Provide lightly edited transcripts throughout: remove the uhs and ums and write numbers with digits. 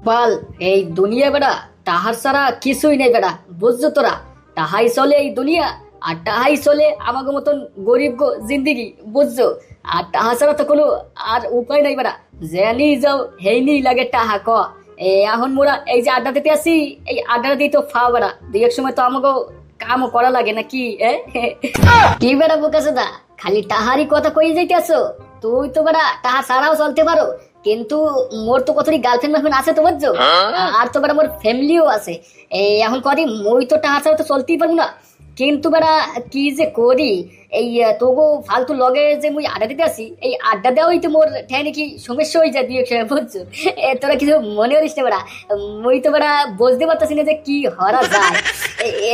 বল এই দুনিয়া বেড়া তাহার ছাড়া কিছুই নেই বেড়া, বুঝছো তোরা? তাহাই চলে এই দুনিয়া, আর তাহাই চলে আমাকে মতন গরিব গো জিন্দিগি, বুঝছো? আর তাহা ছাড়া তো কোনো আর উপায় নাই বেড়া। জেনি যাও হেইনি লাগে টাহা ক। এখন মোরা এই যে আড্ডা দিতে আসি, এই আড্ডাটা দিয়ে তো ফাও বেড়া, দুই এক সময় তো আমাকে কামও করা লাগে না কি? কি বেড়া বোকাছে দা, খালি টাহারই কথা কই যাইতে আসো? তুই তো বেড়া টাহা ছাড়াও চলতে পারো, কিন্তু মোর তো কতটি গার্লফ্রেন্ড মার্লফ্রেন্ড আছে তো, বুঝছো? আর তো বেড়া মোর ফ্যামিলিও আছে। এই এখন কদি মই তো টাহা ছাড়া তো চলতেই পারবো না। কিন্তু বেড়া কি যে করি, এই তোগো ফালতু লগে যে মুই আড্ডা দিতে আসি, এই আড্ডা দেওয়াই তো মোর ঠ্যাঁ নাকি সমস্যা হয়ে যায় দুই এক সময়, বুঝছো? তোরা কিছু মনে করিস না বেড়া, মুই তো বেড়া বুঝতে পারতাছি না যে কি হরা যায়।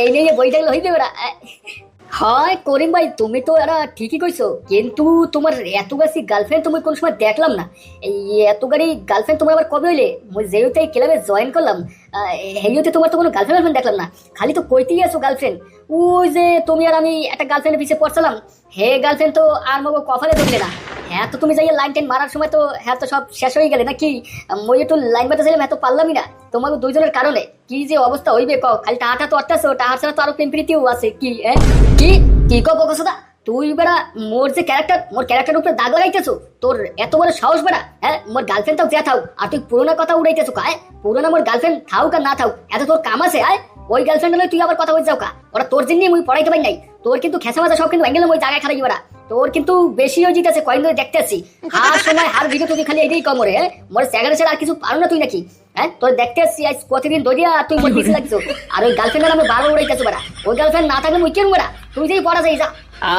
এই নিয়ে বই থাকলে হইবে বেড়া। হয় করিম ভাই, তুমি তো এরা ঠিকই কইছো, কিন্তু তোমার এত গাছি গার্লফ্রেন্ড তুমি কোন সময় দেখলাম না। এই এত গাড়ি গার্লফ্রেন্ড তোমার আবার কবে হইলে? যেহেতু এই ক্লাবে জয়েন করলাম, হেইতে তোমার তো কোনো গার্লফ্রেন্ড দেখলাম না, খালি তো কইতেই আছো গার্লফ্রেন্ড। ওই যে তুমি আর আমি একটা গার্লফ্রেন্ডের পিছিয়ে পড়ছিলাম, হে গার্লফ্রেন্ড তো আর মগো কপালে ধরলে না। হ্যাঁ তো তুমি যাইয়া লাইন টেন মারার সময় তো হ্যাঁ তো সব শেষ হয়ে গেলে নাকি? মই একটু লাইন মারতে চাইলাম, এত পারলামই না তোমাকে দুইজনের কারণে। কি যে অবস্থা হইবে ক, খালি টাহাটা তো অট্টাছো, টাহার ছাড়া তো আরো প্রেম প্রীতিও আছে কি? কি কি কব কসদা, তুই বেড়া মোর যে ক্যারেক্টার, মোর ক্যারেক্টার উপরে দাগ লাগাইতেছো? তোর এত বড় সাহস বেড়া? হ্যাঁ, মোর গার্লফ্রেন্ড তাও যা থাও, আর তুই পুরোনো কথা উড়াইতেছো কায়? পুরোনো মোর গার্লফ্রেন্ড থাও কা না থাও, এত তোর কাম আছে? আয় ওই গার্লফ্রেন্ড হলে তুই আবার কথা বলতে যাও কা? ওরা তোর জন্য মুই পড়াইতে পারি নাই। তোর কিন্তু খেসা মাজা সব কিন্তু অ্যাঙ্গেল ওই জায়গায় খারাই বেড়া। তোর কিন্তু বেশিও জিতেছে, কয়েকদিন ধরে দেখতে আসছি হার সময় হার ভিডিও তুই খালি এটাই কমরে। হ্যাঁ, মোর স্যাগারে ছাড়া আর কিছু পারো না তুই নাকি? হ্যাঁ, তোর দেখতে আসছি আজ কতদিন ধরিয়া তুই মোর পিছিয়ে লাগছো, আর ওই গার্লফ্রেন্ড আমি বারো উড়াইতেছো বেড়া। ওই গার্লফ্রেন্ড না থাকলে মুই কেন বেড়া? তুই যেই পড়া যাই যা।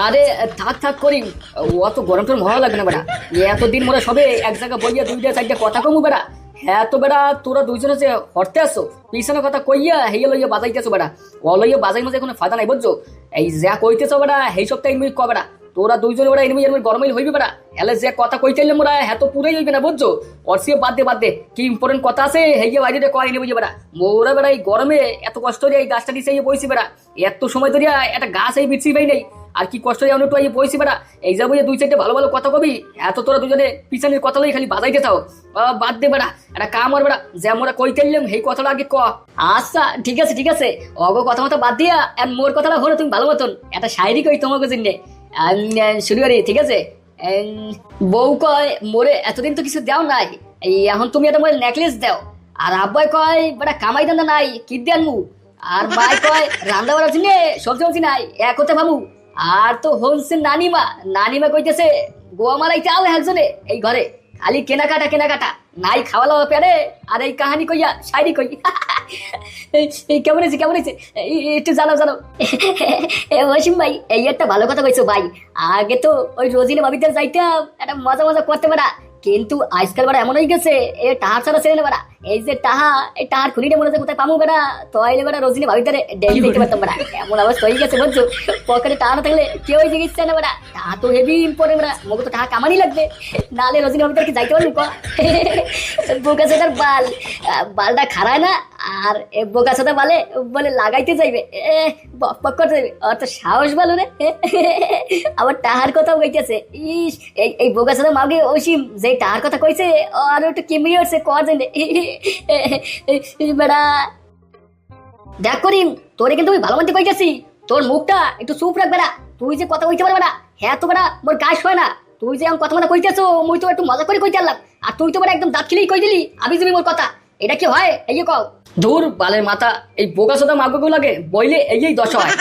আরে থাক থাক করি, অত গরম টরম ভালো লাগবে না বেড়া। এতদিন মোরা সবে এক জায়গায় বইয়া দুইটা চারটা কথা কমু বেড়া। হ্যাঁ তো বেড়া তোরা দুইজনে যে হরতে আসছো, পিছনে কথা কইয়া হেইয়া লইয়া বাজাইতেছো বেড়া। ও লইয়া বাজাই মাঝে কোনো ফায়দা নাই, বুঝছো? এই যা কইতেছো বেড়া সেই সপ্তাহে মুই ক বেড়া, তোরা দুইজনে বেড়া এনিমি এনিমি গরমাইল হইবে বেড়া। এলে যে কথা কইতেইলে মোরা হ্যাঁ তো পুরাই হইবে না, বুঝছো? অর্সিও বাদ দে কি ইম্পর্টেন্ট কথা আছে হেইয়া বাইরে কয় এনে বুঝে বেড়া। মোরা বেড়া এই গরমে এত কষ্ট করে এই গাছটা দিছে বইছি বেড়া, এত সময় ধরিয়া একটা গাছ এই বিচ্ছি পাই নাই, আর কি কষ্ট এমন একটু বইছি বেড়া। এই যা বুঝে দুই চারটে ভালো ভালো কথা কবি, এত তোরা দুজনে পিছনের কথা লই খালি বাজাইতে থাও। বাদ দে বেড়া, একটা কাম আর বেড়া, যে আমরা কইতেইলাম সেই কথাটা আগে ক। আচ্ছা ঠিক আছে ঠিক আছে, অগ কথা মতো বাদ দিয়া মোর কথাটা হলো তুমি ভালো মতন একটা শায়রি কই তোমাকে জন্য। শুরু করি, ঠিক আছে? বউ কয় মোরে এতদিন তো কিছু দেও নাই, এই এখন তুমি একটা মোরে নেকলেস দাও। আর আব্বাই কয় বেটা কামাই দান্দা নাই, কি দেন মু? আর ভাই কয় রান্না বাড়ার জন্য সবজি মবজি নাই, এক হতে ভাবু। আর তো হচ্ছে নানিমা, নানিমা কইতেছে গোয়া মারাইতে আও একজনে এই ঘরে, খালি কেনাকাটা কেনাকাটা, নাই খাওয়া দাওয়া পেরে। আর এই কাহানি কইয়া শায়রি কই। কেমন আছে কেমন আছে একটু জানাও জানাও। ওসিম ভাই এই একটা ভালো কথা কইছো ভাই। আগে তো ওই রোজিনে ভাবিতে যাইতাম, একটা মজা মজা করতে পারা, কিন্তু আজকাল বেড়া এমন হয়ে গেছে এ টাহার ছাড়া ছেড়ে না বেড়া। এই যে টাহা, এই টাহার খুলিটা মনে হচ্ছে কোথায় পামু বেড়া, তো আইলে বেড়া রোজিনে ভাবিতে ডেলি দিতে পারতাম বেড়া। এমন অবস্থা হয়ে গেছে, বুঝছো? পকেটে টাকা না থাকলে কেউ জিজ্ঞেস চায় না বেড়া। টাকা তো হেভি ইম্পর্টেন্ট বেড়া, মোকে তো টাকা কামানি লাগবে, নাহলে রোজিনে ভাবিতে কি যাইতে পারবো? বোকা সাদার বাল, বালটা খারায় না, আর বোকা সাদা বালে বলে লাগাইতে যাইবে, বক বক করতে যাইবে। অত সাহস ভালো রে, আবার টাহার কথাও কইতেছে। ইস এই বোকা সাদা মাগে অসীম যে টাহার কথা কইছে, আর একটু কেমনি হচ্ছে কর জানে বেড়া। দেখ করিম, তোরে কিন্তু আমি ভালো মন্দ কইতেছি, তোর মুখটা একটু চুপ রাখ বেড়া। তুই যে কথা কইতে পারবে না, হ্যাঁ তো বেড়া মোর গাছ হয় না। তুই যে আমার কথা মতো কইতেছো, মুই তো একটু মজা করে কইতে পারলাম, আর তুই তো বেড়া একদম দাঁত খিলেই কই দিলি আমি তুমি মোর কথা। এটা কি হয়? এই কও। দূর বালের মাথা, এই বোকা সোদা মাগো লাগে বইলে এই দশা হয়।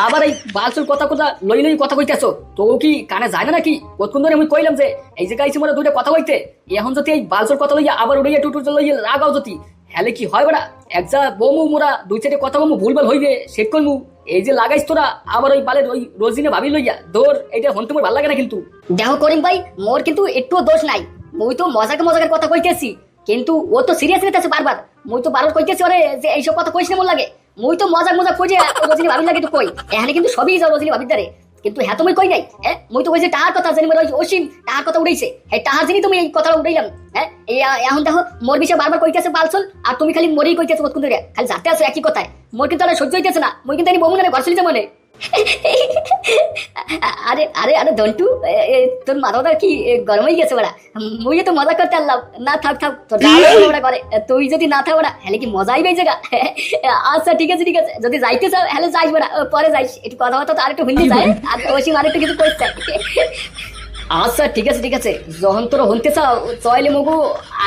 আবার এই বালচুল কথা কথা লই লই কথা কইতেছো, তো কি কানে যায় না নাকি? কতক্ষণ ধরে আমি কইলাম যে এই যে গাইছি মোরা দুইটা কথা কইতে, এখন যদি এই বালচুল কথা লইয়া আবার উড়াইয়া টুটু লইয়া রাগাও যদি, হ্যালে কি হয় বেড়া? একজা বমু মোরা দুই চারটে কথা বমু ভুলভাল হইবে সেট করমু। এই যে লাগাইছ তোরা আবার ওই বালের ওই রোজিনে ভাবি লইয়া দৌড়, এইটা হন তোমার ভালো লাগে না কিন্তু। দেখো করিম ভাই, মোর কিন্তু একটু দোষ নাই, মুই তো মজাকে মজাকের কথা কইতেছি, কিন্তু ও তো সিরিয়াস নিতেছে বারবার। মুই তো বারবার কইতেছি ওরে যে এইসব কথা কইছ না মোর লাগে। মুই তো মজাক মজাক কই যে রোজিনী ভাবির লাগে তো কই, এখানে কিন্তু সবই যাও রোজিনী ভাবির দ্বারে, কিন্তু হ্যাঁ তুমি কই নাই। হ্যাঁ, মুই তো কইছি টাহার কথা, জানি ওই অসীম টাহার কথা উড়াইছে, হ্যাঁ টাহার জানি তুমি এই কথাটা উড়াইলাম। হ্যাঁ, এই এখন দেখো মোর বিষয়ে বারবার কইতেছে বালছল, আর তুমি খালি মরেই কইতেছো কতক্ষণ ধরে, খালি যাতে আছো একই কথায়। মোর কিন্তু আর সহ্য হইতেছে না, মুই কিন্তু এই বমুনারে ঘর চলিতে মনে। আরে আরে আরে দন্টু, তোর মাথাটা কি গরম হয়ে গেছে বড়া? মুই তো মজা করতে আনলাম। না থাক থাক, তোর বড়া করে, তুই যদি না থাক বড়া হলে কি মজাই পেয়ে জায়গা। আচ্ছা ঠিক আছে ঠিক আছে, যদি যাইতে চাও হলে যাইস বড়া, পরে যাইস, একটু কথাবার্তা তো আর একটু হিন্দি যায়, আর ওসিম আর একটু কিছু করতে চাই। আচ্ছা ঠিক আছে ঠিক আছে, যখন তোরা হনতে চাও তাহলে মগু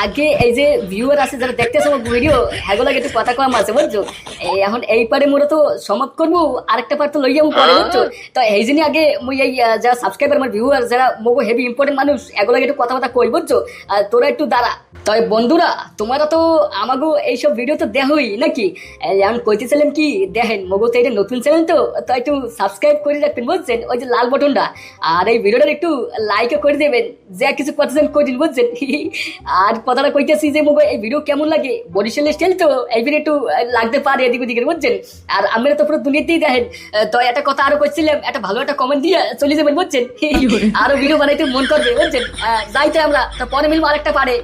আগে এই যে ভিউয়ার আছে যারা দেখতেছে আমার ভিডিও, হ্যাগুলাকে একটু কথা কম আছে বুঝছো। এখন এই পারে মোরা তো সমাপ্ত করবো, আরেকটা পার তো লইয়া পরে বুঝছো। তো এই জন্য আগে মুই এই যারা সাবস্ক্রাইবার আমার ভিউয়ার যারা মগু হেভি ইম্পর্টেন্ট মানুষ, এগুলোকে একটু কথাবার্তা কই বুঝছো। আর তোরা একটু দাঁড়া। তবে বন্ধুরা, তোমরা তো আমাগো এইসব ভিডিও তো দেখোই নাকি? এখন কইতেছিলাম কি, দেখেন মগু তো এটা নতুন চ্যানেল, তো তো একটু সাবস্ক্রাইব করে রাখবেন বুঝছেন, ওই যে লাল বটনটা। আর এই ভিডিওটার একটু লাইকও করে দেবেন, যে কিছু কথা করিন বুঝছেন। আর কথাটা কইতেছি যে মগু এই ভিডিও কেমন লাগে, বরিশালের স্টাইল তো এই ভিডিও একটু লাগতে পারে এদিক ওদিকের বুঝছেন। আর আমরা তো পুরো দুনিয়াতেই দেখেন। তো একটা কথা আরো করছিলাম, একটা ভালো একটা কমেন্ট দিয়ে চলে যাবেন বুঝছেন। আরো ভিডিও বানাইতে মন করবে বুঝছেন। যাইতে আমরা তো পরে মিলবো আরেকটা পারে।